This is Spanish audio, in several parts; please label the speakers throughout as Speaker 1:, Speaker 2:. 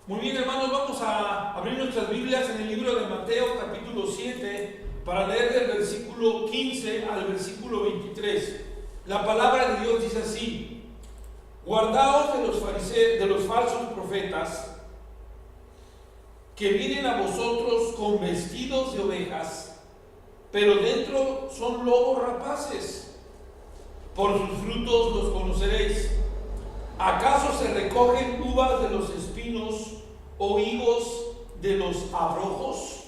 Speaker 1: Muy bien, hermanos, vamos a abrir nuestras Biblias en el libro de Mateo, capítulo 7, para leer del versículo 15 al versículo 23. La palabra de Dios dice así: guardaos de los falsos profetas que vienen a vosotros con vestidos de ovejas, pero dentro son lobos rapaces. Por sus frutos los conoceréis. ¿Acaso se recogen uvas de los espinos o higos de los abrojos?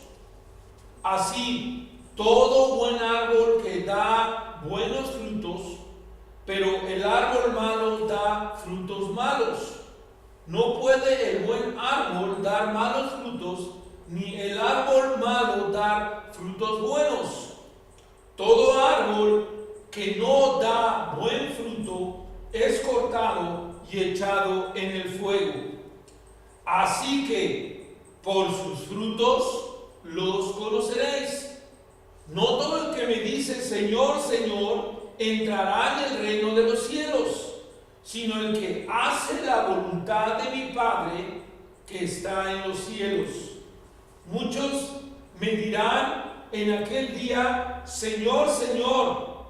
Speaker 1: Así, todo buen árbol que da buenos frutos, pero el árbol malo da frutos malos. No puede el buen árbol dar malos frutos, ni el árbol malo dar frutos buenos. Todo árbol que no da buen fruto es cortado y echado en el fuego. Así que por sus frutos los conoceréis. No todo el que me dice Señor, Señor, entrará en el reino de los cielos, sino el que hace la voluntad de mi Padre que está en los cielos. Muchos me dirán en aquel día: Señor, Señor,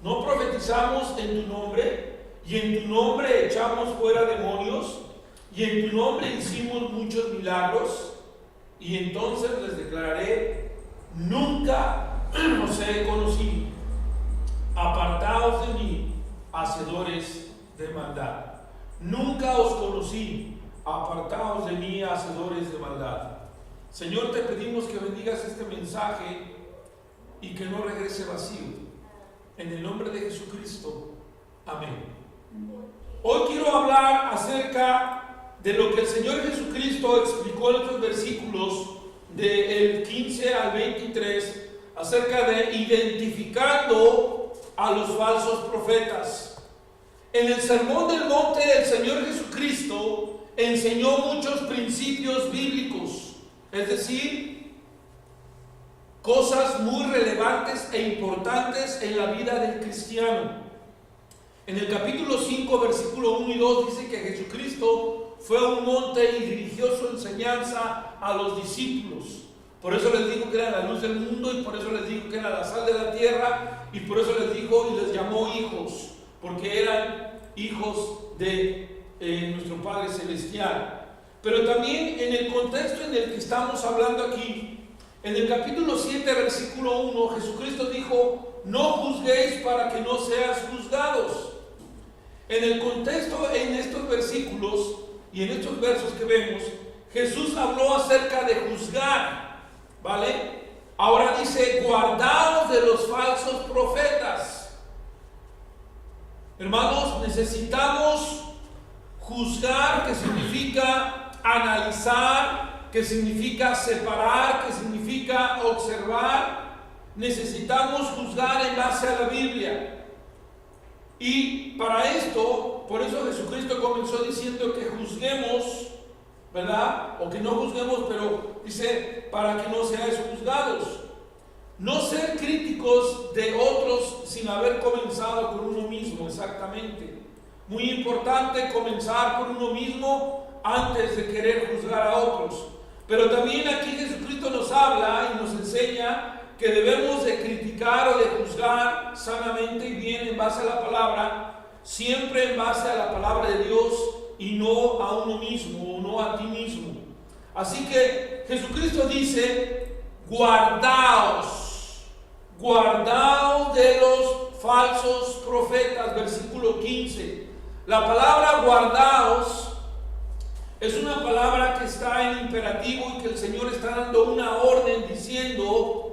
Speaker 1: ¿no profetizamos en tu nombre? Y en tu nombre echamos fuera demonios, y en tu nombre hicimos muchos milagros. Y entonces les declararé: nunca os he conocido. Apartaos de mí, hacedores de maldad. Nunca os conocí. Apartaos de mí, hacedores de maldad. Señor, te pedimos que bendigas este mensaje y que no regrese vacío. En el nombre de Jesucristo. Amén. Hoy quiero hablar acerca de lo que el Señor Jesucristo explicó en estos versículos del 15 al 23, acerca de identificando a los falsos profetas. En el Sermón del Monte, el Señor Jesucristo enseñó muchos principios bíblicos, es decir, cosas muy relevantes e importantes en la vida del cristiano. En el capítulo 5, versículo 1 y 2 dice que Jesucristo fue a un monte y dirigió su enseñanza a los discípulos. Por eso les dijo que era la luz del mundo, y por eso les dijo que era la sal de la tierra, y por eso les dijo y les llamó hijos, porque eran hijos de nuestro Padre Celestial. Pero también en el contexto en el que estamos hablando aquí, en el capítulo 7, versículo 1, Jesucristo dijo: no juzguéis para que no seas juzgados. En el contexto, en estos versículos y en estos versos que vemos, Jesús habló acerca de juzgar, ¿vale? Ahora dice: guardaos de los falsos profetas. Hermanos, necesitamos juzgar, que significa analizar, que significa separar, que significa observar. Necesitamos juzgar en base a la Biblia. Y para esto, por eso Jesucristo comenzó diciendo que juzguemos, ¿verdad? O que no juzguemos, pero dice: para que no seáis juzgados. No ser críticos de otros sin haber comenzado por uno mismo, exactamente. Muy importante comenzar por uno mismo antes de querer juzgar a otros. Pero también aquí Jesucristo nos habla y nos enseña que debemos de criticar o de juzgar sanamente y bien en base a la palabra, siempre en base a la palabra de Dios y no a uno mismo o no a ti mismo. Así que Jesucristo dice: guardaos de los falsos profetas, versículo 15. La palabra guardaos es una palabra que está en imperativo y que el Señor está dando una orden diciendo: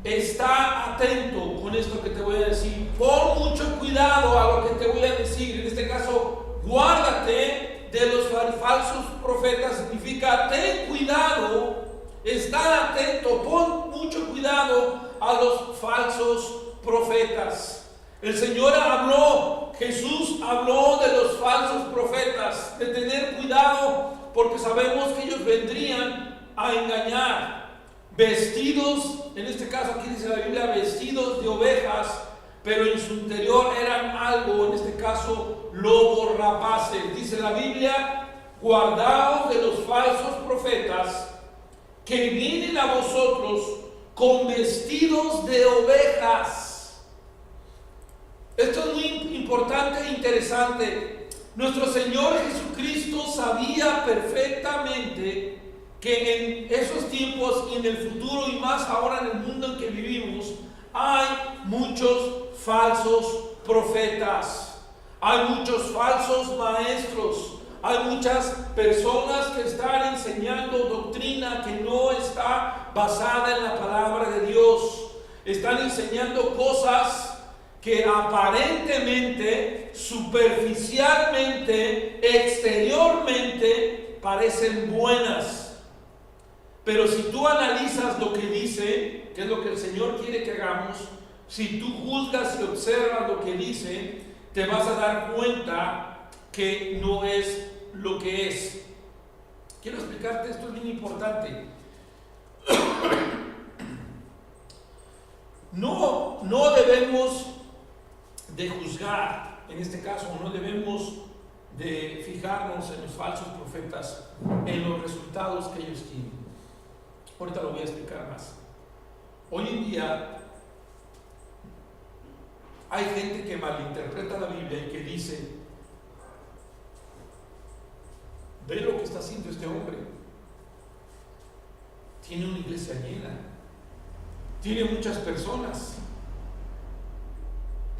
Speaker 1: está atento con esto que te voy a decir, pon mucho cuidado a lo que te voy a decir. En este caso, guárdate de los falsos profetas, significa ten cuidado, está atento, pon mucho cuidado a los falsos profetas. El Señor habló, Jesús habló de los falsos profetas, de tener cuidado, porque sabemos que ellos vendrían a engañar. Vestidos, en este caso aquí dice la Biblia, vestidos de ovejas, pero en su interior eran algo, en este caso lobos rapaces. Dice la Biblia: guardaos de los falsos profetas que vienen a vosotros con vestidos de ovejas. Esto es muy importante e interesante. Nuestro Señor Jesucristo sabía perfectamente que en esos tiempos y en el futuro, y más ahora en el mundo en que vivimos, hay muchos falsos profetas, hay muchos falsos maestros, hay muchas personas que están enseñando doctrina que no está basada en la palabra de Dios. Están enseñando cosas que aparentemente, superficialmente, exteriormente parecen buenas. Pero si tú analizas lo que dice, que es lo que el Señor quiere que hagamos, si tú juzgas y observas lo que dice, te vas a dar cuenta que no es lo que es. Quiero explicarte, esto es bien importante. No debemos de juzgar, en este caso, no debemos de fijarnos en los falsos profetas, en los resultados que ellos tienen. Ahorita lo voy a explicar más. Hoy en día hay gente que malinterpreta la Biblia y que dice: ve lo que está haciendo este hombre, tiene una iglesia llena, tiene muchas personas,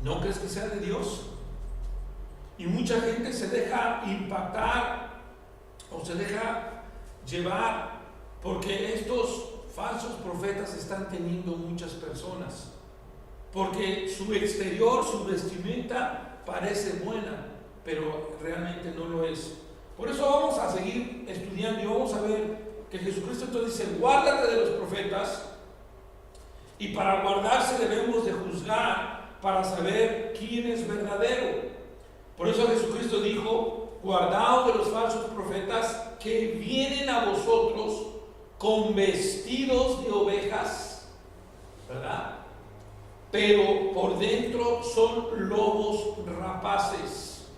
Speaker 1: ¿no crees que sea de Dios? Y mucha gente se deja impactar o se deja llevar porque estos falsos profetas están teniendo muchas personas, porque su exterior, su vestimenta parece buena, pero realmente no lo es. Por eso vamos a seguir estudiando y vamos a ver que Jesucristo entonces dice: guárdate de los profetas, y para guardarse debemos de juzgar para saber quién es verdadero. Por eso Jesucristo dijo: guardaos de los falsos profetas que vienen a vosotros con vestidos de ovejas, ¿verdad? Pero por dentro son lobos rapaces.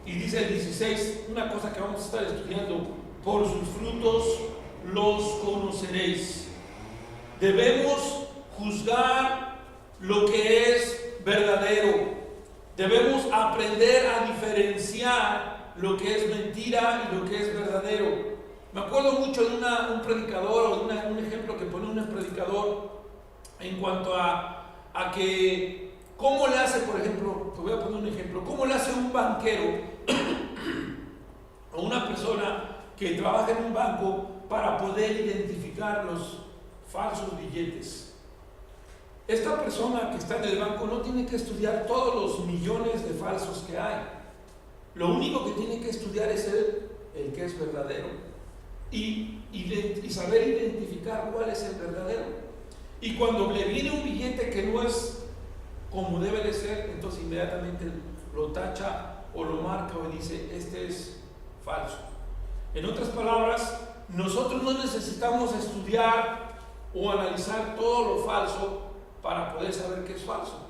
Speaker 1: Y dice el 16, una cosa que vamos a estar estudiando: por sus frutos los conoceréis. Debemos juzgar lo que es verdadero. Debemos aprender a diferenciar lo que es mentira y lo que es verdadero. Me acuerdo mucho de un predicador, o de un ejemplo que pone un predicador en cuanto a que cómo le hace, por ejemplo, te voy a poner un ejemplo, cómo le hace un banquero o una persona que trabaja en un banco para poder identificar los falsos billetes. Esta persona que está en el banco no tiene que estudiar todos los millones de falsos que hay. Lo único que tiene que estudiar es el que es verdadero y saber identificar cuál es el verdadero. Y cuando le viene un billete que no es como debe de ser, entonces inmediatamente lo tacha o lo marca o dice: este es falso. En otras palabras, nosotros no necesitamos estudiar o analizar todo lo falso para poder saber que es falso,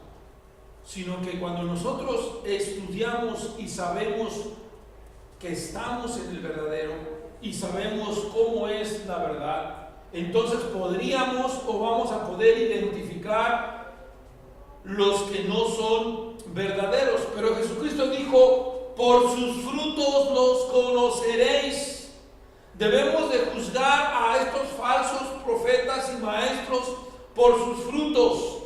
Speaker 1: sino que cuando nosotros estudiamos y sabemos que estamos en el verdadero y sabemos cómo es la verdad, entonces podríamos o vamos a poder identificar los que no son verdaderos. Pero Jesucristo dijo: por sus frutos los conoceréis. Debemos de juzgar a estos falsos profetas y maestros por sus frutos.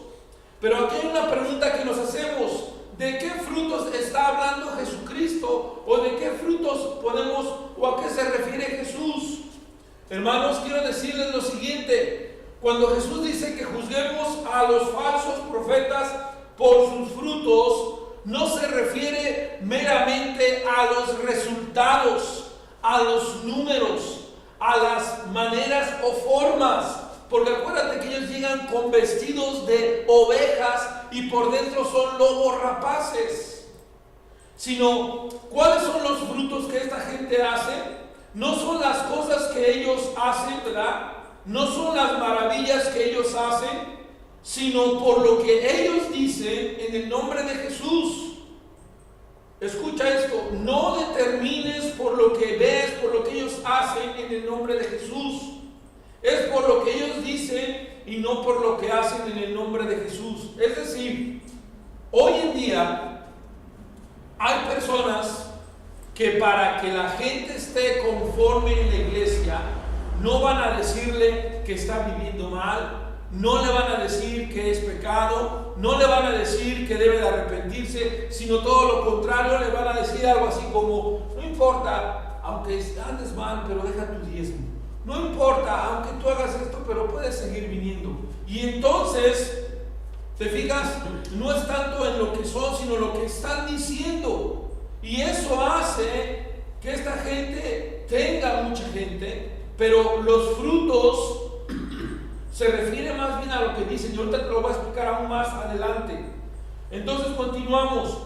Speaker 1: Pero aquí hay una pregunta que nos hacemos: ¿de qué frutos está hablando Jesucristo? ¿O de qué frutos podemos, o a qué se refiere Jesús? Hermanos, quiero decirles lo siguiente: cuando Jesús dice que juzguemos a los falsos profetas por sus frutos, no se refiere meramente a los resultados, a los números, a las maneras o formas. Porque acuérdate que ellos llegan con vestidos de ovejas y por dentro son lobos rapaces. Sino, ¿cuáles son los frutos que esta gente hace? No son las cosas que ellos hacen, ¿verdad? No son las maravillas que ellos hacen, sino por lo que ellos dicen en el nombre de Jesús. escucha esto, no determines por lo que ves, por lo que ellos hacen en el nombre de Jesús. Es por lo que ellos dicen y no por lo que hacen en el nombre de Jesús. Es decir, hoy en día hay personas que para que la gente esté conforme en la iglesia, no van a decirle que está viviendo mal, no le van a decir que es pecado, no le van a decir que debe de arrepentirse, sino todo lo contrario, le van a decir algo así como: no importa, aunque andes mal, pero deja tu diezmo. No importa, aunque tú hagas esto, pero puedes seguir viniendo. Y entonces, ¿te fijas? No es tanto en lo que son, sino lo que están diciendo. Y eso hace que esta gente tenga mucha gente, pero los frutos se refiere más bien a lo que dicen. Yo ahorita te lo voy a explicar aún más adelante. Entonces continuamos.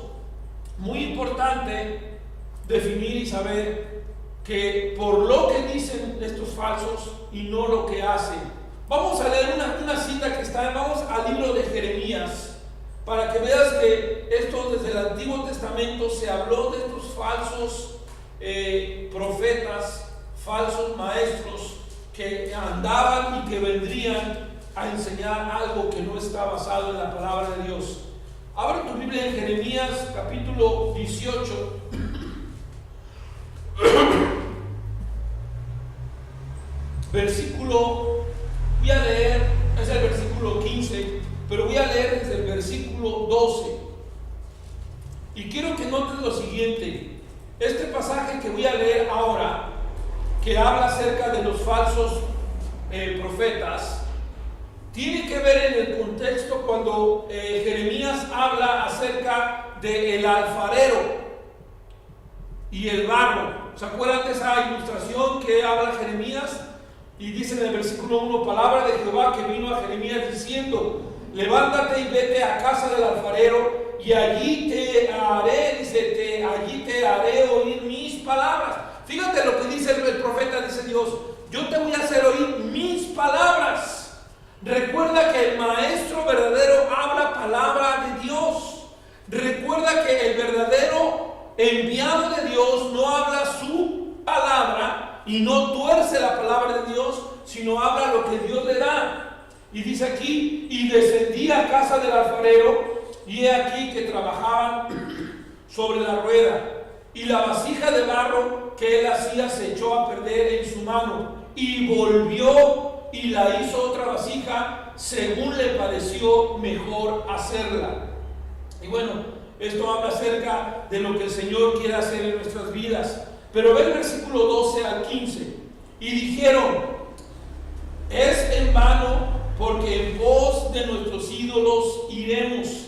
Speaker 1: Muy importante definir y saber que por lo que dicen estos falsos y no lo que hacen. Vamos a leer una cita que está, vamos al libro de Jeremías, para que veas que esto desde el Antiguo Testamento se habló de estos falsos profetas, falsos maestros que andaban y que vendrían a enseñar algo que no está basado en la palabra de Dios. Abre tu Biblia en Jeremías capítulo 18. Versículo, voy a leer, es el versículo 15, pero voy a leer desde el versículo 12. Y quiero que notes lo siguiente. Este pasaje que voy a leer ahora, que habla acerca de los falsos profetas, tiene que ver en el contexto cuando Jeremías habla acerca del alfarero y el barro. ¿Se acuerdan de esa ilustración que habla Jeremías? Y dice en el versículo 1: palabra de Jehová que vino a Jeremías diciendo: levántate y vete a casa del alfarero, y allí te haré, dice, allí te haré oír mis palabras. Fíjate lo que dice el profeta, dice Dios: yo te voy a hacer oír mis palabras. Recuerda que el maestro verdadero habla palabra de Dios. Recuerda que el verdadero enviado de Dios no habla su palabra y no tuerce la palabra de Dios, sino habla lo que Dios le da. Y dice aquí: y descendí a casa del alfarero, y he aquí que trabajaban sobre la rueda, y la vasija de barro que él hacía se echó a perder en su mano, y volvió y la hizo otra vasija según le pareció mejor hacerla. Y bueno, esto habla acerca de lo que el Señor quiere hacer en nuestras vidas. Pero ve el versículo 12 al 15. Y dijeron: es en vano, porque en pos de nuestros ídolos iremos,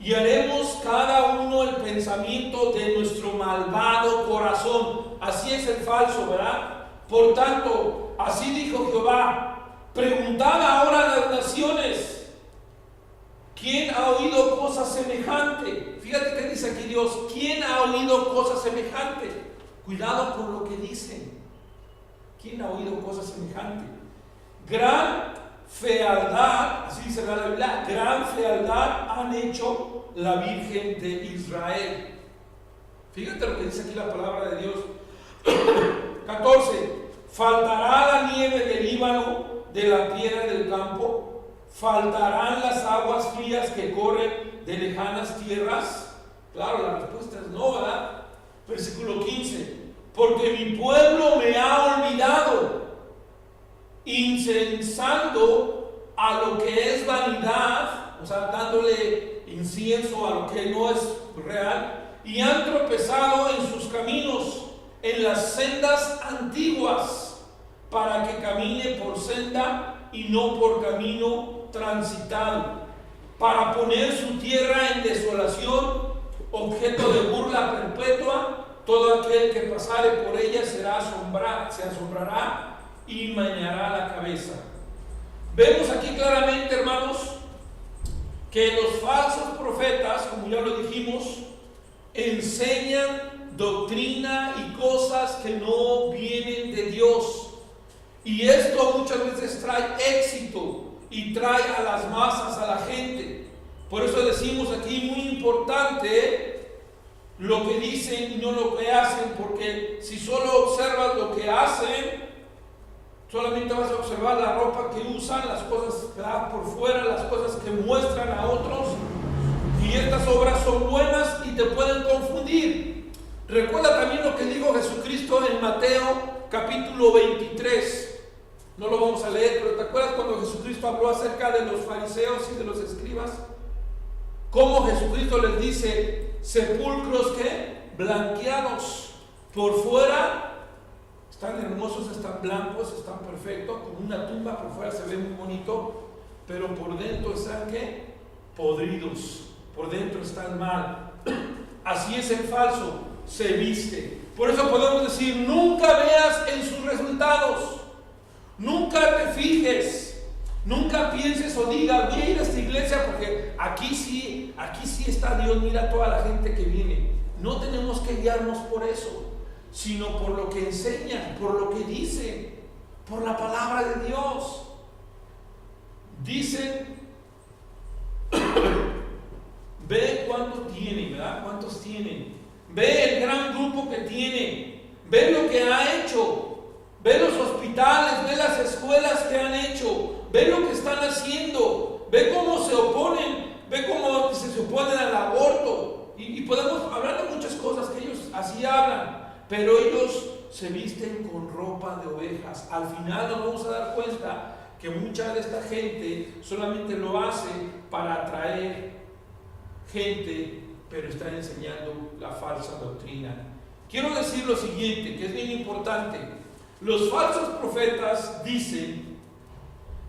Speaker 1: y haremos cada uno el pensamiento de nuestro malvado corazón. Así es el falso, ¿verdad? Por tanto, así dijo Jehová: preguntad ahora a las naciones, ¿quién ha oído cosa semejante? Fíjate que dice aquí Dios: ¿quién ha oído cosa semejante? Cuidado con lo que dicen. ¿Quién ha oído cosa semejante? Gran fealdad, así dice la Biblia, gran fealdad han hecho la Virgen de Israel. Fíjate lo que dice aquí la palabra de Dios. 14. Faltará la nieve del Líbano, de la piedra del campo, faltarán las aguas frías que corren de lejanas tierras. Claro, la respuesta es no, ¿verdad? Versículo 15: porque mi pueblo me ha olvidado, incensando a lo que es vanidad, o sea, dándole incienso a lo que no es real, y han tropezado en sus caminos, en las sendas antiguas, para que camine por senda y no por camino transitado, para poner su tierra en desolación, objeto de burla perpetua. Todo aquel que pasare por ella se asombrará y meneará la cabeza. Vemos aquí claramente, hermanos, que los falsos profetas, como ya lo dijimos, enseñan doctrina y cosas que no vienen de Dios. Y esto muchas veces trae éxito y trae a las masas, a la gente. Por eso decimos aquí, muy importante, lo que dicen y no lo que hacen, porque si solo observas lo que hacen, solamente vas a observar la ropa que usan, las cosas que dan por fuera, las cosas que muestran a otros, y estas obras son buenas y te pueden confundir. Recuerda también lo que dijo Jesucristo en Mateo capítulo 23. No lo vamos a leer, pero ¿te acuerdas cuando Jesucristo habló acerca de los fariseos y de los escribas? Cómo Jesucristo les dice: sepulcros que blanqueados por fuera, están hermosos, están blancos, están perfectos, como una tumba, por fuera se ve muy bonito, pero por dentro están ¿qué? Podridos, por dentro están mal. Así es el falso, se viste. Por eso podemos decir: nunca veas en sus resultados, nunca te fijes, nunca pienses o digas: voy a ir a esta iglesia porque aquí sí está Dios, mira toda la gente que viene. No tenemos que guiarnos por eso, sino por lo que enseñan, por lo que dicen, por la palabra de Dios. Dicen, ve cuánto tienen, ¿verdad? ¿Cuántos tienen? Ve el gran grupo que tiene, ve lo que ha hecho, ve los hospitales, ve las escuelas que han hecho, ve lo que están haciendo, ve cómo se oponen, ve cómo se oponen al aborto. Y podemos hablar de muchas cosas que ellos así hablan, pero ellos se visten con ropa de ovejas. Al final nos vamos a dar cuenta que mucha de esta gente solamente lo hace para atraer gente, pero están enseñando la falsa doctrina. Quiero decir lo siguiente, que es bien importante. Los falsos profetas dicen,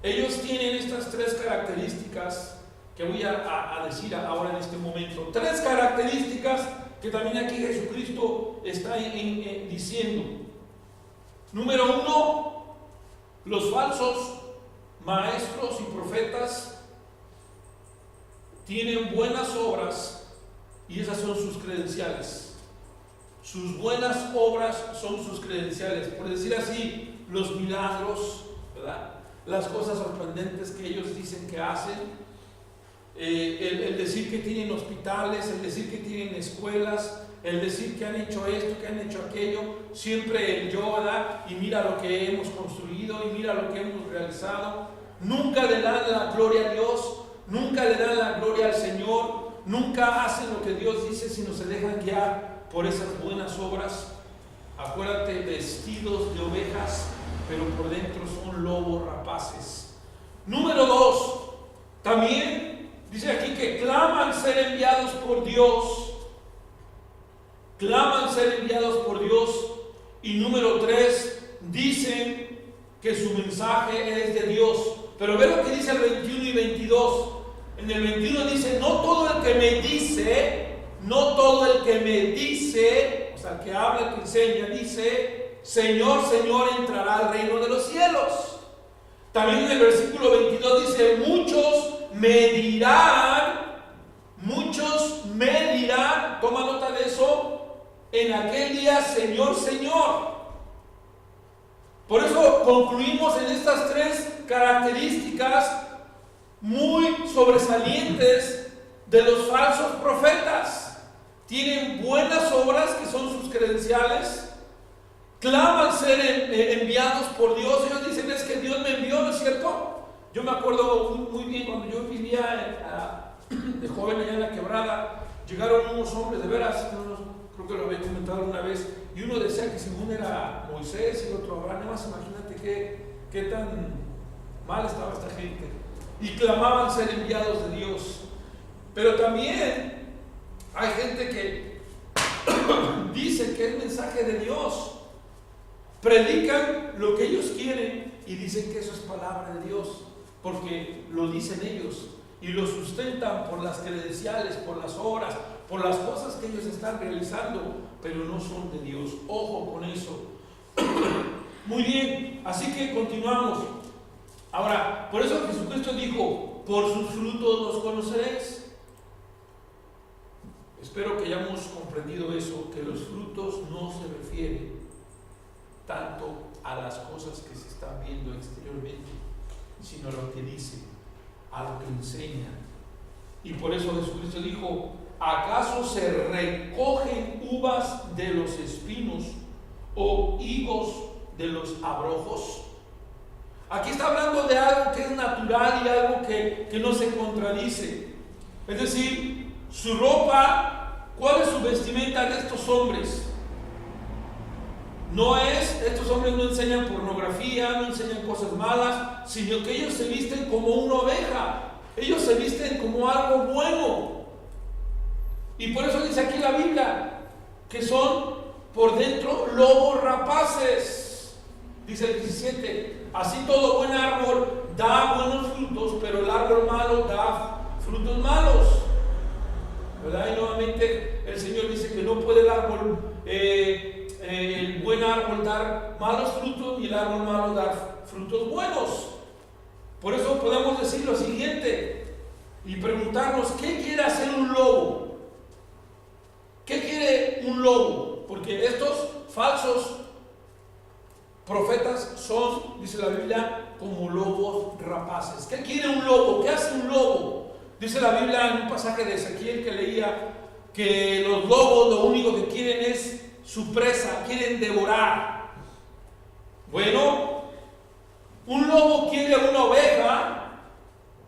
Speaker 1: ellos tienen estas tres características que voy a decir ahora en este momento. Tres características que también aquí Jesucristo está diciendo. Número uno, los falsos maestros y profetas tienen buenas obras y esas son sus credenciales. Sus buenas obras son sus credenciales. Por decir así, los milagros, ¿verdad? Las cosas sorprendentes que ellos dicen que hacen, el decir que tienen hospitales, el decir que tienen escuelas, el decir que han hecho esto, que han hecho aquello, siempre el yo, ¿verdad? Y mira lo que hemos construido y mira lo que hemos realizado. Nunca le dan la gloria a Dios, nunca le dan la gloria al Señor, nunca hacen lo que Dios dice, sino se dejan guiar por esas buenas obras. Acuérdate, vestidos de ovejas, pero por dentro son lobos rapaces. Número dos, también dice aquí que claman ser enviados por Dios. Claman ser enviados por Dios. Y número tres, dicen que su mensaje es de Dios. Pero ve lo que dice el 21 y 22. En el 21 dice: no todo el que me dice, o sea, el que habla, el que enseña, dice: Señor, Señor, entrará al reino de los cielos. También en el versículo 22 dice: muchos me dirán, toma nota de eso, en aquel día: Señor, Señor. Por eso concluimos en estas tres características muy sobresalientes de los falsos profetas. Tienen buenas obras, que son sus credenciales. Claman ser enviados por Dios. Ellos dicen: es que Dios me envió, ¿no es cierto? Yo me acuerdo muy bien cuando yo vivía de joven allá en la Quebrada. Llegaron unos hombres, de veras, creo que lo había comentado una vez, y uno decía que según era Moisés y el otro Abraham. Nada más imagínate qué tan mal estaba esta gente. Y clamaban ser enviados de Dios. Pero también hay gente que dice que es mensaje de Dios. Predican lo que ellos quieren y dicen que eso es palabra de Dios, porque lo dicen ellos y lo sustentan por las credenciales, por las obras, por las cosas que ellos están realizando, pero no son de Dios. Ojo con eso. Muy bien, así que continuamos. Ahora, por eso Jesucristo dijo: por sus frutos los conoceréis. Espero que hayamos comprendido eso, que los frutos no se refieren tanto a las cosas que se están viendo exteriormente, sino a lo que dicen, a lo que enseñan. Y por eso Jesucristo dijo: ¿acaso se recogen uvas de los espinos o higos de los abrojos? Aquí está hablando de algo que es natural y algo que no se contradice. Es decir, su ropa, ¿cuál es su vestimenta de estos hombres? Estos hombres no enseñan pornografía, no enseñan cosas malas, sino que ellos se visten como una oveja. Ellos se visten como algo bueno. Y por eso dice aquí la Biblia que son por dentro lobos rapaces. Dice el 17: así todo buen árbol da buenos frutos, pero el árbol malo da frutos malos. ¿Verdad? Y nuevamente el Señor dice que no puede el buen árbol dar malos frutos y el árbol malo dar frutos buenos. Por eso podemos decir lo siguiente y preguntarnos: ¿qué quiere hacer un lobo? ¿Qué quiere un lobo? Porque estos falsos profetas son, dice la Biblia, como lobos rapaces. ¿Qué quiere un lobo? ¿Qué hace un lobo? Dice la Biblia en un pasaje de Ezequiel que leía que los lobos lo único que quieren es su presa, quieren devorar. Bueno, un lobo quiere una oveja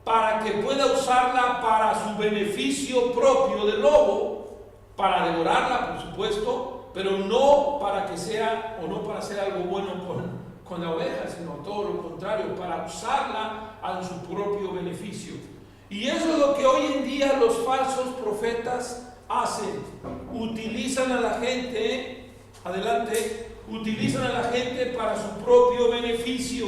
Speaker 1: para que pueda usarla para su beneficio propio de lobo, para devorarla, por supuesto, pero no para que sea o no para hacer algo bueno con la oveja, sino todo lo contrario, para usarla a su propio beneficio. Y eso es lo que hoy en día los falsos profetas hacen. Utilizan a la gente, utilizan a la gente para su propio beneficio.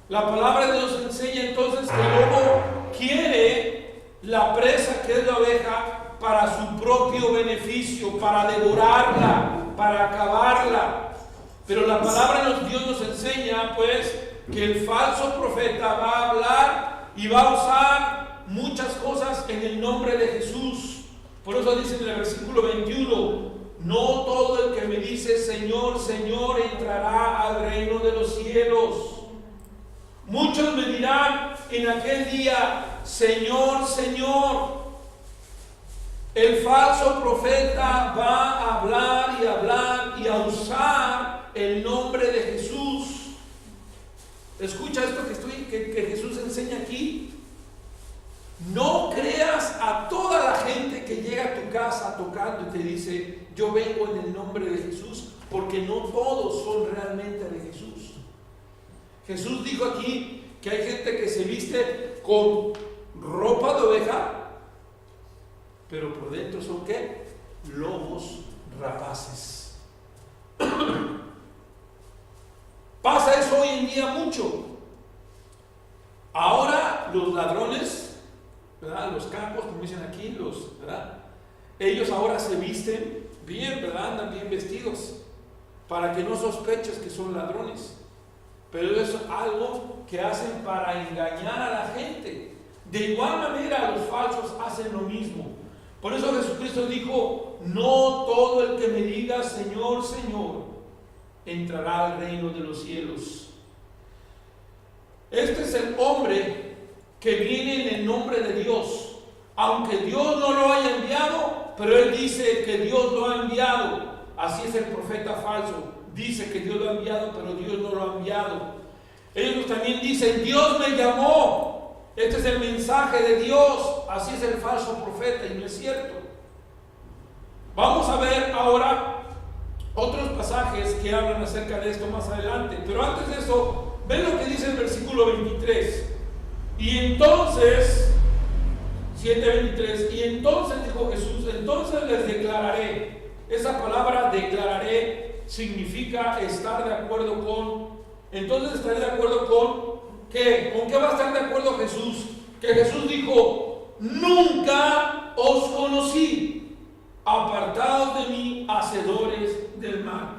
Speaker 1: La palabra de Dios enseña entonces que el lobo quiere la presa, que es la oveja, para su propio beneficio, para devorarla, para acabarla. Pero la palabra de Dios nos enseña pues que el falso profeta va a hablar y va a usar muchas cosas en el nombre de Jesús. Por eso dice en el versículo 21: no todo el que me dice Señor, Señor entrará al reino de los cielos. Muchos me dirán en aquel día: Señor, Señor. El falso profeta va a hablar y hablar y a usar el nombre de Jesús. Escucha esto que Jesús enseña aquí. No creas a toda la gente que llega a tu casa tocando y te dice: yo vengo en el nombre de Jesús, porque no todos son realmente de Jesús. Jesús dijo aquí que hay gente que se viste con ropa de oveja, pero por dentro son ¿qué? Lobos rapaces. Pasa eso hoy en día mucho. Ahora los ladrones, ¿verdad? Los capos, como dicen aquí, ¿verdad? Ellos ahora se visten bien, ¿verdad? Andan bien vestidos para que no sospeches que son ladrones. Pero eso es algo que hacen para engañar a la gente. De igual manera los falsos hacen lo mismo. Por eso Jesucristo dijo: no todo el que me diga Señor, Señor entrará al reino de los cielos. Este es el hombre que viene en el nombre de Dios, aunque Dios no lo haya enviado, pero él dice que Dios lo ha enviado. Así es el profeta falso, dice que Dios lo ha enviado, pero Dios no lo ha enviado. Ellos también dicen: Dios me llamó. Este es el mensaje de Dios. Así es el falso profeta, y no es cierto. Vamos a ver ahora otros pasajes que hablan acerca de esto más adelante. Pero antes de eso, ven lo que dice el versículo 23. Y entonces, 7:23, y entonces dijo Jesús: entonces les declararé. Esa palabra declararé significa estar de acuerdo con. Entonces estaré de acuerdo con ¿qué? ¿Con qué va a estar de acuerdo Jesús? Que Jesús dijo: nunca os conocí, apartados de mí, hacedores del mal.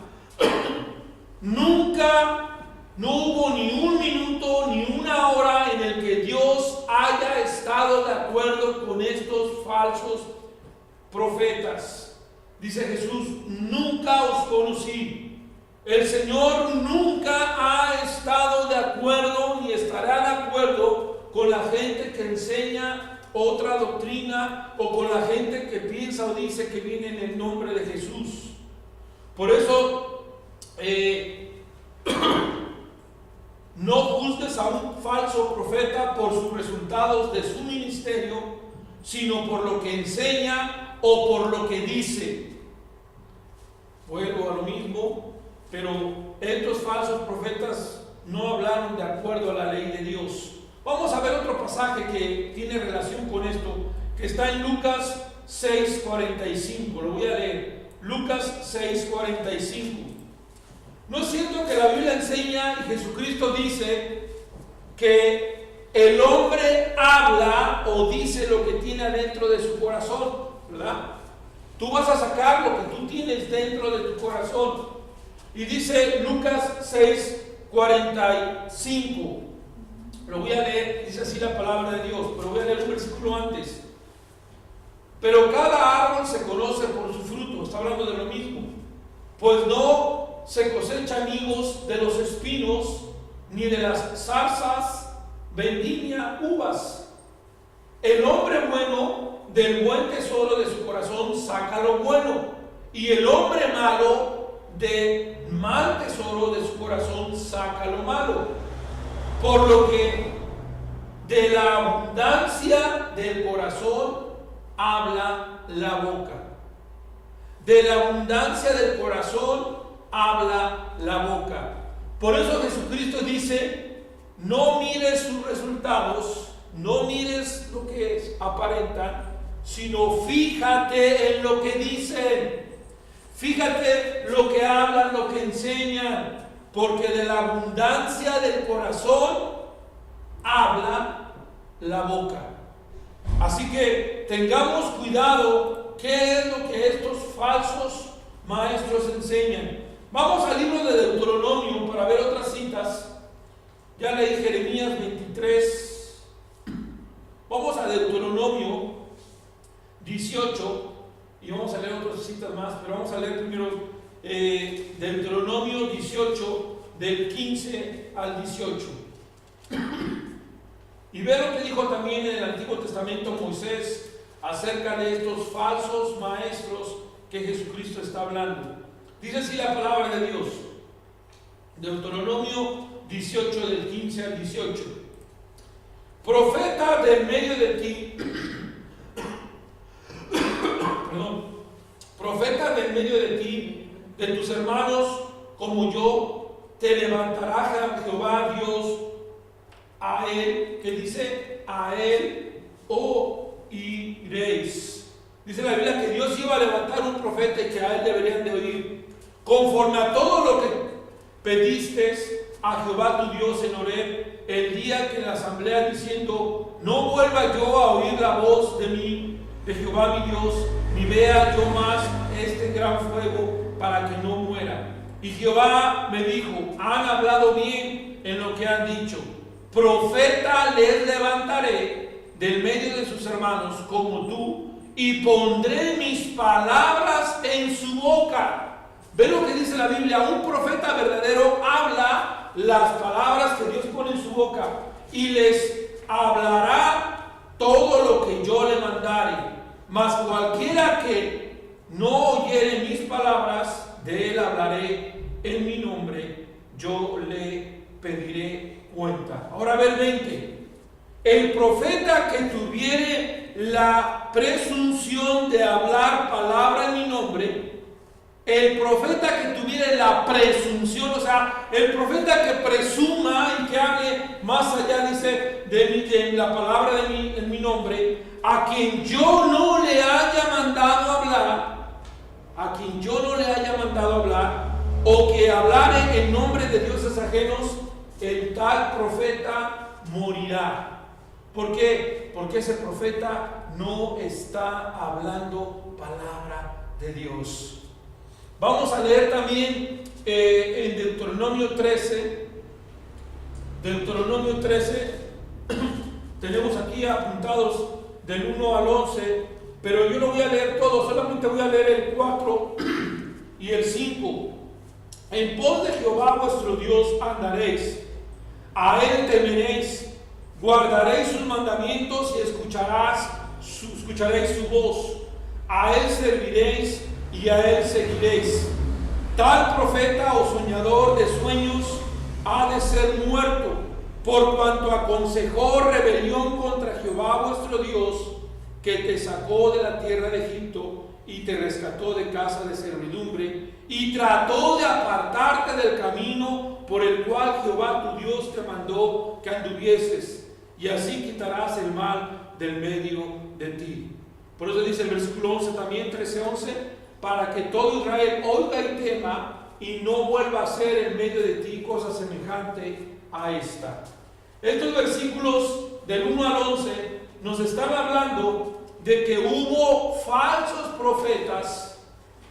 Speaker 1: Nunca, no hubo ni un minuto ni una hora en el que Dios haya estado de acuerdo con estos falsos profetas. Dice Jesús: nunca os conocí. El Señor nunca ha estado de acuerdo ni estará de acuerdo con la gente que enseña otra doctrina o con la gente que piensa o dice que viene en el nombre de Jesús. Por eso, no juzgues a un falso profeta por sus resultados de su ministerio, sino por lo que enseña o por lo que dice. Vuelvo a lo mismo, pero estos falsos profetas no hablaron de acuerdo a la ley de Dios. Vamos a ver otro pasaje que tiene relación con esto, que está en Lucas 6:45. Lo voy a leer. Lucas 6:45. ¿No es cierto que la Biblia enseña y Jesucristo dice que el hombre habla o dice lo que tiene adentro de su corazón? ¿Verdad? Tú vas a sacar lo que tú tienes dentro de tu corazón. Y dice Lucas 6:45. Lo voy a leer, dice así la palabra de Dios, pero voy a leer un versículo antes. Pero cada árbol se conoce por su fruto. Está hablando de lo mismo. Pues no se cosechan higos de los espinos, ni de las zarzas vendimia uvas. El hombre bueno del buen tesoro de su corazón saca lo bueno, y el hombre malo del mal tesoro de su corazón saca lo malo. Por lo que de la abundancia del corazón habla la boca. De la abundancia del corazón habla la boca. Por eso Jesucristo dice: no mires sus resultados, no mires lo que aparentan, sino fíjate en lo que dicen. Fíjate lo que hablan, lo que enseñan, porque de la abundancia del corazón habla la boca. Así que tengamos cuidado qué es lo que estos falsos maestros enseñan. Vamos al libro de Deuteronomio para ver otras citas. Ya leí Jeremías 23. Vamos a Deuteronomio 18 y vamos a leer otras citas más, pero vamos a leer primero Deuteronomio 18 del 15 al 18. Y ve lo que dijo también en el Antiguo Testamento Moisés acerca de estos falsos maestros que Jesucristo está hablando. Dice así la palabra de Dios. Deuteronomio 18 del 15 al 18. Profeta del medio de ti, perdón, profeta del medio de ti, de tus hermanos como yo, te levantará Jehová Dios a él, que dice: a él oiréis. Dice la Biblia que Dios iba a levantar un profeta y que a él deberían de oír, conforme a todo lo que pediste a Jehová tu Dios en Horeb, el día que en la asamblea, diciendo: no vuelva yo a oír la voz de Jehová mi Dios, ni vea yo más este gran fuego, para que no muera. Y Jehová me dijo: han hablado bien en lo que han dicho. Profeta les levantaré del medio de sus hermanos como tú, y pondré mis palabras en su boca. Ve lo que dice la Biblia: un profeta verdadero habla las palabras que Dios pone en su boca, y les hablará todo lo que yo le mandare. Mas cualquiera que no oyere mis palabras, de él hablaré en mi nombre, yo le pediré cuenta. Ahora ver 20. El profeta que tuviere la presunción de hablar palabra en mi nombre, el profeta que tuviere la presunción, o sea, el profeta que presuma y que hable más allá, dice, de la palabra en mi nombre, a quien yo no le haya mandado hablar, o que hablare en nombre de dioses ajenos, el tal profeta morirá. ¿Por qué? Porque ese profeta no está hablando palabra de Dios. Vamos a leer también en Deuteronomio 13. Deuteronomio 13, tenemos aquí apuntados del 1 al 11, pero yo no voy a leer todo, solamente voy a leer el 4 y el 5. En pos de Jehová vuestro Dios andaréis, a él temeréis, Guardaréis sus mandamientos y escucharéis su voz. A él serviréis y a él seguiréis. Tal profeta o soñador de sueños ha de ser muerto, por cuanto aconsejó rebelión contra Jehová vuestro Dios, que te sacó de la tierra de Egipto y te rescató de casa de servidumbre, y trató de apartarte del camino por el cual Jehová tu Dios te mandó que anduvieses, y así quitarás el mal del medio de ti. Por eso dice el versículo 11 también, 13:11, para que todo Israel oiga y tema, y no vuelva a hacer en medio de ti cosa semejante a esta. Estos versículos del 1 al 11 nos están hablando de que hubo falsos profetas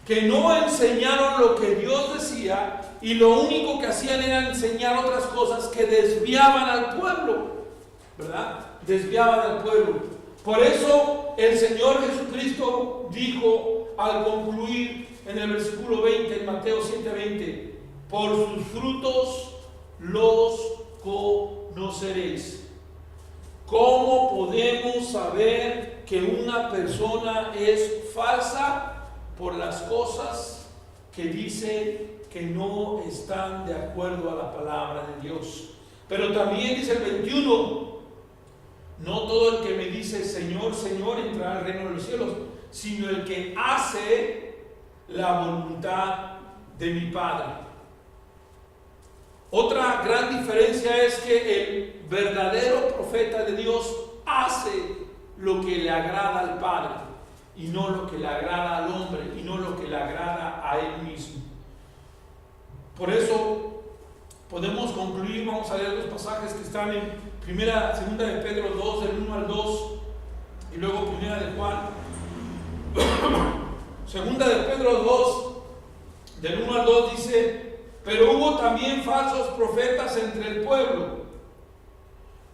Speaker 1: que no enseñaron lo que Dios decía, y lo único que hacían era enseñar otras cosas que desviaban al pueblo, ¿verdad? Desviaban al pueblo. Por eso el Señor Jesucristo dijo al concluir en el versículo 20, en Mateo 7:20, por sus frutos los conoceréis. ¿Cómo podemos saber que una persona es falsa? Por las cosas que dice que no están de acuerdo a la palabra de Dios. Pero también dice el 21, no todo el que me dice Señor, Señor entrará al reino de los cielos, sino el que hace la voluntad de mi Padre. Otra gran diferencia es que el verdadero profeta de Dios hace lo que le agrada al Padre, y no lo que le agrada al hombre, y no lo que le agrada a él mismo. Por eso podemos concluir, vamos a leer los pasajes que están en segunda de Pedro 2, del 1 al 2, y luego primera de Juan. Segunda de Pedro 2, del 1 al 2 dice: pero hubo también falsos profetas entre el pueblo,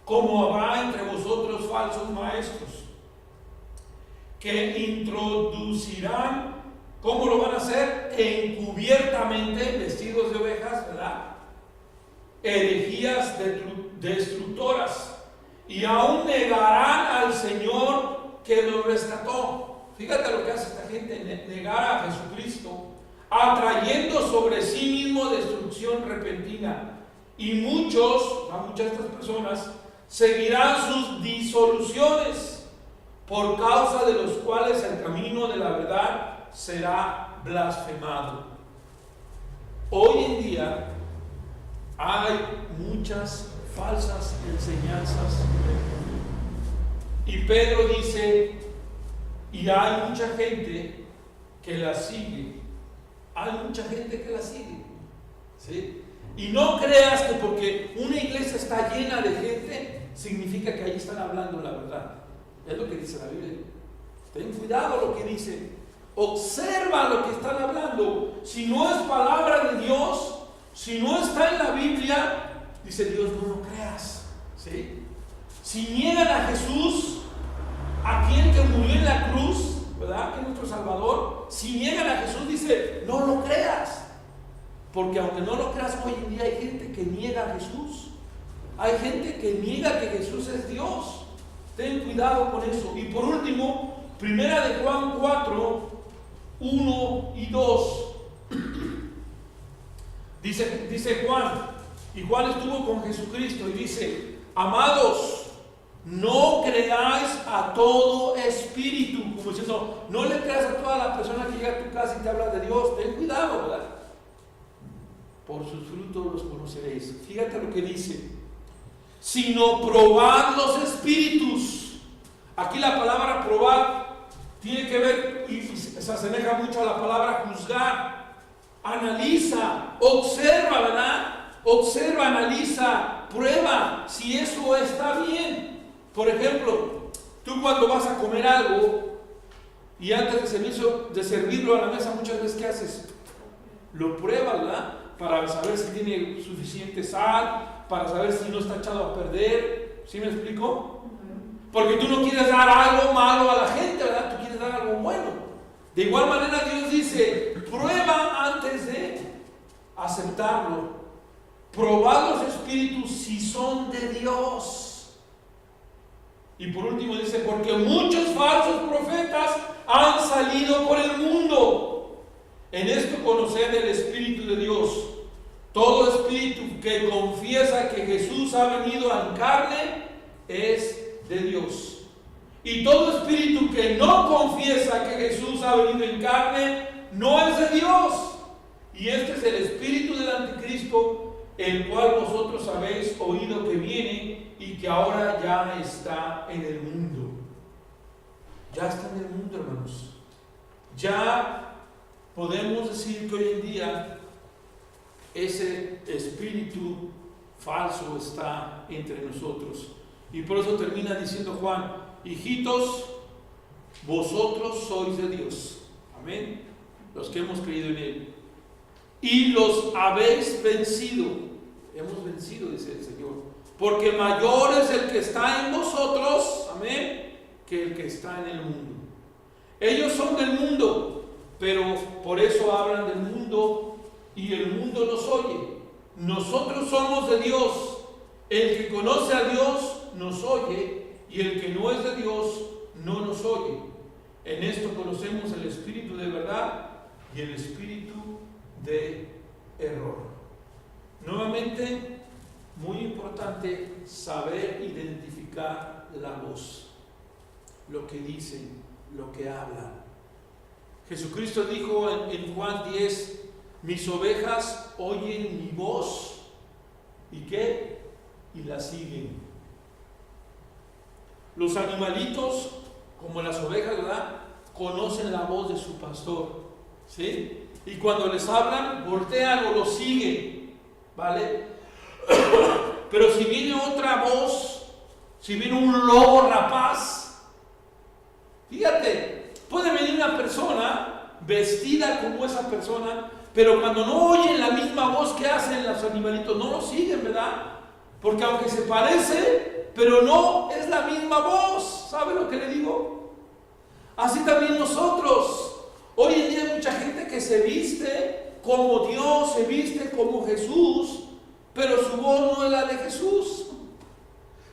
Speaker 1: como habrá entre vosotros falsos maestros, que introducirán, ¿cómo lo van a hacer? Encubiertamente, vestidos de ovejas, ¿verdad? Herejías destructoras, y aún negarán al Señor que los rescató. Fíjate lo que hace esta gente, negar a Jesucristo, atrayendo sobre sí mismo destrucción repentina. Y muchas de estas personas seguirán sus disoluciones, por causa de los cuales el camino de la verdad será blasfemado. Hoy en día hay muchas falsas enseñanzas, y Pedro dice, y hay mucha gente que la sigue. Hay mucha gente que la sigue, ¿sí? Y no creas que porque una iglesia está llena de gente significa que ahí están hablando la verdad. Es lo que dice la Biblia. Ten cuidado lo que dice. Observa lo que están hablando. Si no es palabra de Dios, si no está en la Biblia, dice Dios, no lo creas, ¿sí? Si niegan a Jesús, aquel que murió en la cruz, ¿verdad? Que es nuestro Salvador. Si niegan a Jesús, dice, no lo creas. Porque aunque no lo creas, hoy en día hay gente que niega a Jesús. Hay gente que niega que Jesús es Dios. Ten cuidado con eso. Y por último, primera de Juan 4, 1 y 2. Dice Juan, y Juan estuvo con Jesucristo, y dice, amados, no creáis a todo espíritu, como diciendo, no le creas a toda la persona que llega a tu casa y te habla de Dios. Ten cuidado, ¿verdad? Por sus frutos los conoceréis. Fíjate lo que dice, sino probad los espíritus. Aquí la palabra probar tiene que ver y se asemeja mucho a la palabra juzgar. Analiza, observa, ¿verdad? Observa, analiza, prueba si eso está bien. Por ejemplo, tú cuando vas a comer algo y antes de servirlo a la mesa, muchas veces, ¿qué haces? Lo pruebas, ¿verdad? Para saber si tiene suficiente sal, para saber si no está echado a perder. ¿Sí me explico? Porque tú no quieres dar algo malo a la gente, ¿verdad? Tú quieres dar algo bueno. De igual manera Dios dice, prueba antes de aceptarlo. Probad los espíritus si son de Dios. Y por último dice, porque muchos falsos profetas han salido por el mundo. En esto conoced el Espíritu de Dios. Todo espíritu que confiesa que Jesús ha venido en carne es de Dios. Y todo espíritu que no confiesa que Jesús ha venido en carne no es de Dios. Y este es el espíritu del anticristo, el cual vosotros habéis oído que viene y que ahora ya está en el mundo. Ya está en el mundo, hermanos. Ya podemos decir que hoy en día ese espíritu falso está entre nosotros. Y por eso termina diciendo Juan: hijitos, vosotros sois de Dios. Amén. Los que hemos creído en Él. Y los habéis vencido. Hemos vencido, dice el Señor. Porque mayor es el que está en vosotros, amén, que el que está en el mundo. Ellos son del mundo, pero por eso hablan del mundo y el mundo los oye. Nosotros somos de Dios. El que conoce a Dios nos oye, y el que no es de Dios no nos oye. En esto conocemos el espíritu de verdad y el espíritu de error. Nuevamente, muy importante saber identificar la voz, lo que dicen, lo que hablan. Jesucristo dijo en Juan 10: mis ovejas oyen mi voz. ¿Y qué? Y la siguen. Los animalitos, como las ovejas, ¿verdad?, conocen la voz de su pastor, ¿sí? Y cuando les hablan, voltean o lo siguen, ¿vale? Pero si viene otra voz, si viene un lobo rapaz, fíjate, puede venir una persona vestida como esa persona, pero cuando no oyen la misma voz que hacen los animalitos, no lo siguen, ¿verdad? Porque aunque se parece, pero no es la misma voz. ¿Sabe lo que le digo? Así también nosotros. Hoy en día hay mucha gente que se viste como Dios, se viste como Jesús, pero su voz no es la de Jesús.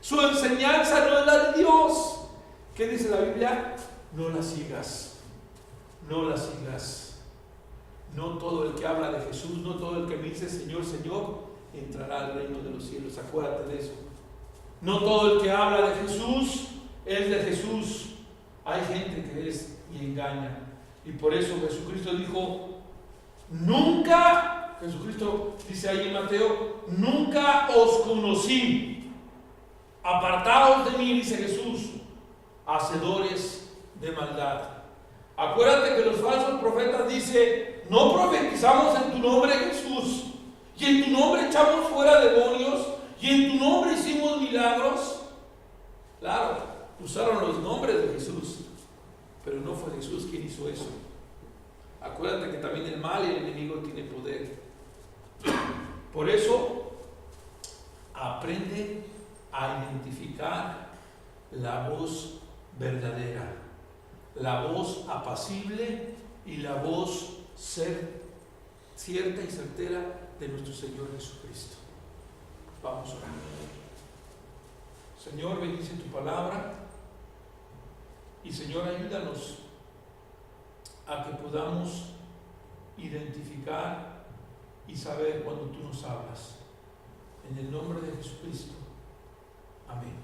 Speaker 1: Su enseñanza no es la de Dios. ¿Qué dice la Biblia? No la sigas. No la sigas. No todo el que habla de Jesús, no todo el que me dice Señor, Señor, entrará al reino de los cielos. Acuérdate de eso. No todo el que habla de Jesús es de Jesús. Hay gente que es y engaña. Y por eso Jesucristo dijo, nunca, Jesucristo dice ahí en Mateo, nunca os conocí. Apartaos de mí, dice Jesús, hacedores de maldad. Acuérdate que los falsos profetas dicen, no profetizamos en tu nombre, Jesús, y en tu nombre echamos fuera demonios, y en tu nombre hicimos milagros. Claro, usaron los nombres de Jesús, pero no fue Jesús quien hizo eso. Acuérdate que también el mal y el enemigo tienen poder. Por eso, aprende a identificar la voz verdadera, la voz apacible y la voz cierta y certera de nuestro Señor Jesucristo. Vamos a orar. Señor, bendice tu palabra y Señor, ayúdanos a que podamos identificar y saber cuando tú nos hablas. En el nombre de Jesucristo. Amén.